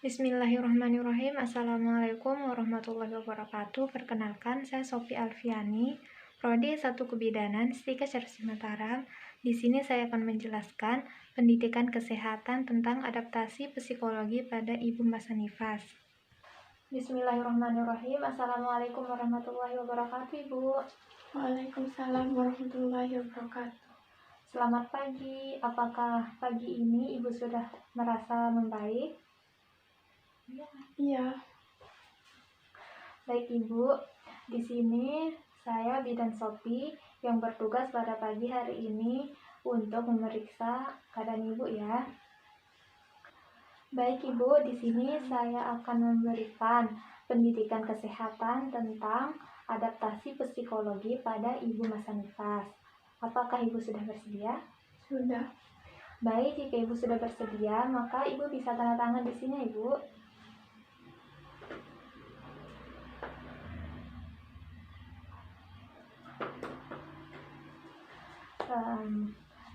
Bismillahirrahmanirrahim. Assalamualaikum warahmatullahi wabarakatuh. Perkenalkan, saya Sofi Alfiani, Prodi 1 Kebidanan, Stika Cerdas Mataram. Di sini saya akan menjelaskan pendidikan kesehatan tentang adaptasi psikologi pada ibu masa nifas. Bismillahirrahmanirrahim. Assalamualaikum warahmatullahi wabarakatuh, Ibu. Waalaikumsalam warahmatullahi wabarakatuh. Selamat pagi. Apakah pagi ini Ibu sudah merasa membaik? Iya. Baik Ibu, di sini saya Bidan Sofi yang bertugas pada pagi hari ini untuk memeriksa keadaan Ibu ya. Baik Ibu, di sini saya akan memberikan pendidikan kesehatan tentang adaptasi psikologi pada ibu masa nifas. Apakah Ibu sudah bersedia? Sudah. Baik, jika Ibu sudah bersedia, maka Ibu bisa tanda tangan di sini Ibu.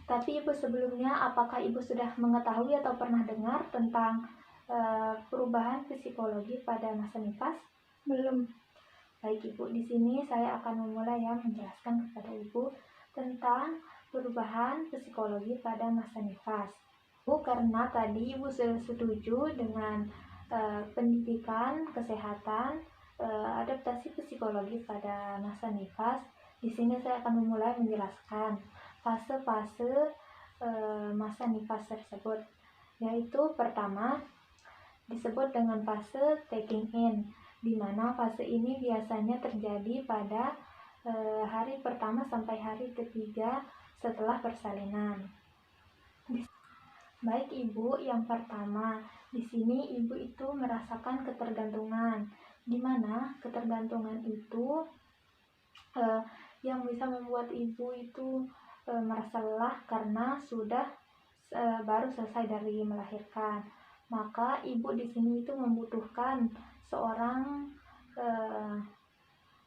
Tapi Ibu sebelumnya, apakah Ibu sudah mengetahui atau pernah dengar tentang perubahan psikologi pada masa nifas? Belum. Baik Ibu, di sini saya akan memulai ya menjelaskan kepada Ibu tentang perubahan psikologi pada masa nifas. Bu, karena tadi Ibu sudah setuju dengan pendidikan kesehatan adaptasi psikologi pada masa nifas, di sini saya akan memulai menjelaskan fase-fase masa nifas tersebut, yaitu pertama disebut dengan fase taking in, di mana fase ini biasanya terjadi pada hari pertama sampai hari ketiga setelah persalinan. Baik Ibu, yang pertama di sini Ibu itu merasakan ketergantungan, di mana ketergantungan itu yang bisa membuat Ibu itu merasa lelah karena sudah baru selesai dari melahirkan. Maka Ibu di sini itu membutuhkan seorang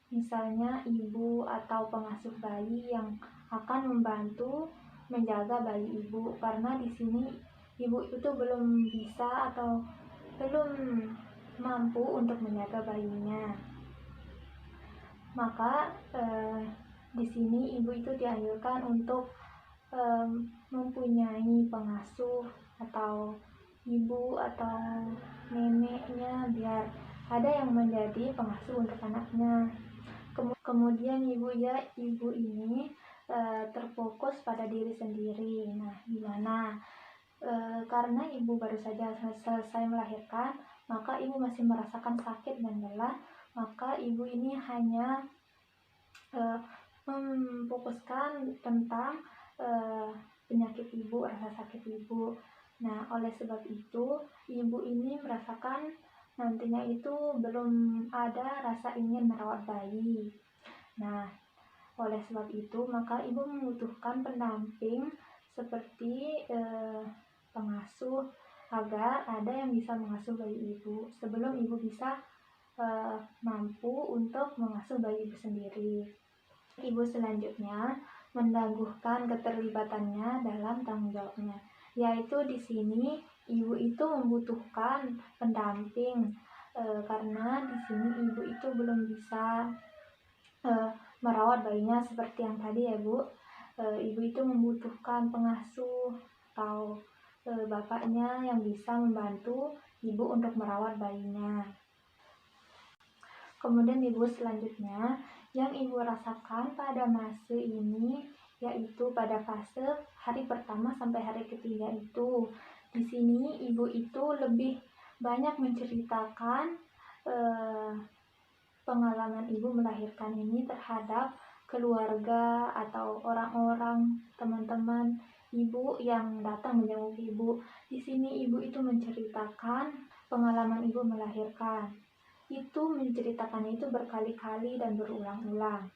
misalnya ibu atau pengasuh bayi yang akan membantu menjaga bayi Ibu, karena di sini Ibu itu belum bisa atau belum mampu untuk menjaga bayinya. Maka di sini Ibu itu dianjurkan untuk mempunyai pengasuh atau ibu atau neneknya, biar ada yang menjadi pengasuh untuk anaknya. Kemudian ibu ini terfokus pada diri sendiri. Nah, gimana? Karena Ibu baru saja selesai melahirkan, maka Ibu masih merasakan sakit dan lelah, maka Ibu ini hanya memfokuskan tentang penyakit Ibu, rasa sakit Ibu. Nah, oleh sebab itu Ibu ini merasakan nantinya itu belum ada rasa ingin merawat bayi. Nah, oleh sebab itu maka Ibu membutuhkan pendamping seperti pengasuh, agar ada yang bisa mengasuh bayi Ibu sebelum Ibu bisa mampu untuk mengasuh bayi Ibu sendiri. Ibu selanjutnya menangguhkan keterlibatannya dalam tanggung jawabnya, yaitu di sini Ibu itu membutuhkan pendamping karena di sini Ibu itu belum bisa merawat bayinya seperti yang tadi ya Bu. Ibu itu membutuhkan pengasuh atau bapaknya yang bisa membantu Ibu untuk merawat bayinya. Kemudian Ibu selanjutnya yang Ibu rasakan pada masa ini yaitu pada fase hari pertama sampai hari ketiga itu. Di sini Ibu itu lebih banyak menceritakan pengalaman Ibu melahirkan ini terhadap keluarga atau orang-orang, teman-teman Ibu yang datang menjenguk Ibu. Di sini Ibu itu menceritakan pengalaman Ibu melahirkan. Itu menceritakannya itu berkali-kali dan berulang-ulang.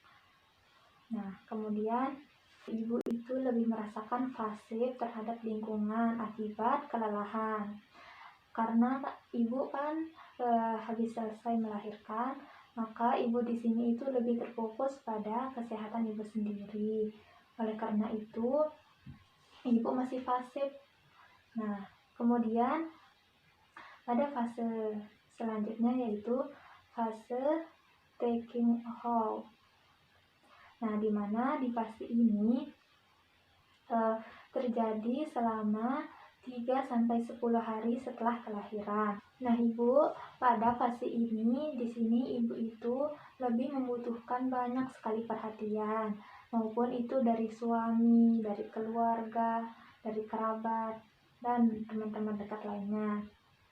Nah, kemudian Ibu itu lebih merasakan fase terhadap lingkungan akibat kelelahan. Karena Ibu kan habis selesai melahirkan, maka Ibu di sini itu lebih terfokus pada kesehatan Ibu sendiri. Oleh karena itu, Ibu masih fase. Nah, kemudian Pada fase selanjutnya yaitu fase taking hold. Nah, di mana di fase ini terjadi selama 3-10 hari setelah kelahiran. Nah, Ibu, pada fase ini di sini Ibu itu lebih membutuhkan banyak sekali perhatian, maupun itu dari suami, dari keluarga, dari kerabat, dan teman-teman dekat lainnya.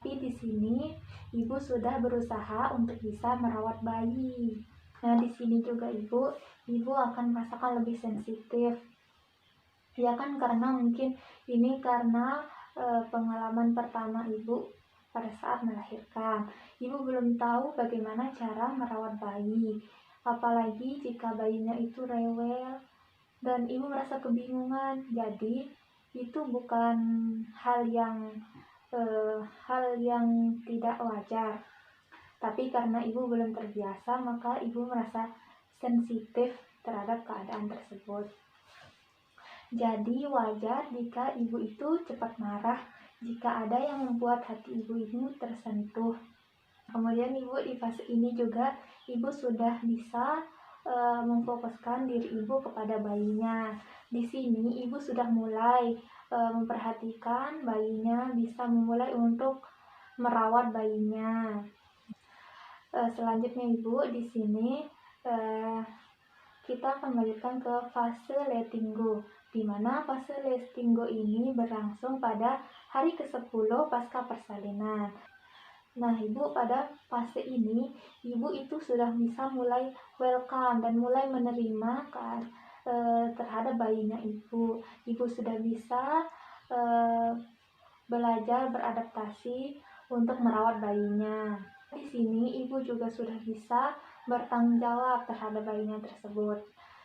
Tapi di sini Ibu sudah berusaha untuk bisa merawat bayi. Nah, di sini juga Ibu akan merasakan lebih sensitif. Ya kan, karena mungkin ini karena pengalaman pertama Ibu pada saat melahirkan. Ibu belum tahu bagaimana cara merawat bayi. Apalagi jika bayinya itu rewel dan Ibu merasa kebingungan. Jadi, itu bukan hal yang tidak wajar. Tapi karena Ibu belum terbiasa, maka Ibu merasa sensitif terhadap keadaan tersebut. Jadi wajar jika Ibu itu cepat marah jika ada yang membuat hati Ibu ini tersentuh. Kemudian Ibu di fase ini juga Ibu sudah bisa memfokuskan diri Ibu kepada bayinya. Di sini Ibu sudah mulai memperhatikan bayinya, bisa memulai untuk merawat bayinya. Selanjutnya Ibu di sini kita akan melanjutkan ke fase letting go, di mana fase letting go ini berlangsung pada hari ke-10 pasca persalinan. Nah, Ibu pada fase ini Ibu itu sudah bisa mulai welcome dan mulai menerima terhadap bayinya Ibu. Ibu sudah bisa belajar beradaptasi untuk merawat bayinya. Di sini Ibu juga sudah bisa bertanggung jawab terhadap bayinya tersebut.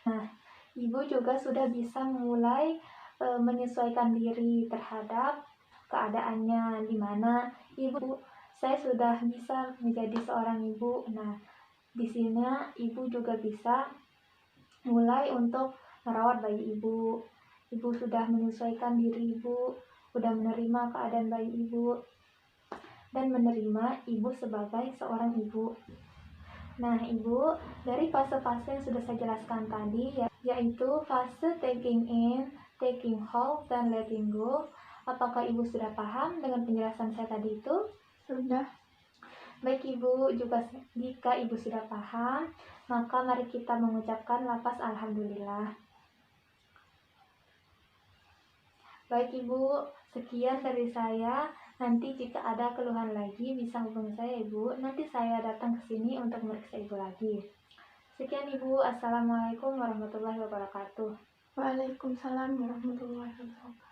Nah, Ibu juga sudah bisa mulai menyesuaikan diri terhadap keadaannya, di mana saya sudah bisa menjadi seorang ibu. Nah, di sini Ibu juga bisa mulai untuk merawat bayi Ibu. Ibu sudah menyesuaikan diri Ibu, sudah menerima keadaan bayi Ibu, dan menerima Ibu sebagai seorang ibu. Nah, Ibu, dari fase-fase yang sudah saya jelaskan tadi, yaitu fase taking in, taking hold, dan letting go, apakah Ibu sudah paham dengan penjelasan saya tadi itu? Sudah. Baik Ibu, juga jika Ibu sudah paham, maka mari kita mengucapkan lafaz alhamdulillah. Baik Ibu, sekian dari saya. Nanti jika ada keluhan lagi bisa hubungi saya Ibu. Nanti saya datang ke sini untuk meriksa Ibu lagi. Sekian Ibu. Assalamualaikum warahmatullahi wabarakatuh. Waalaikumsalam warahmatullahi wabarakatuh.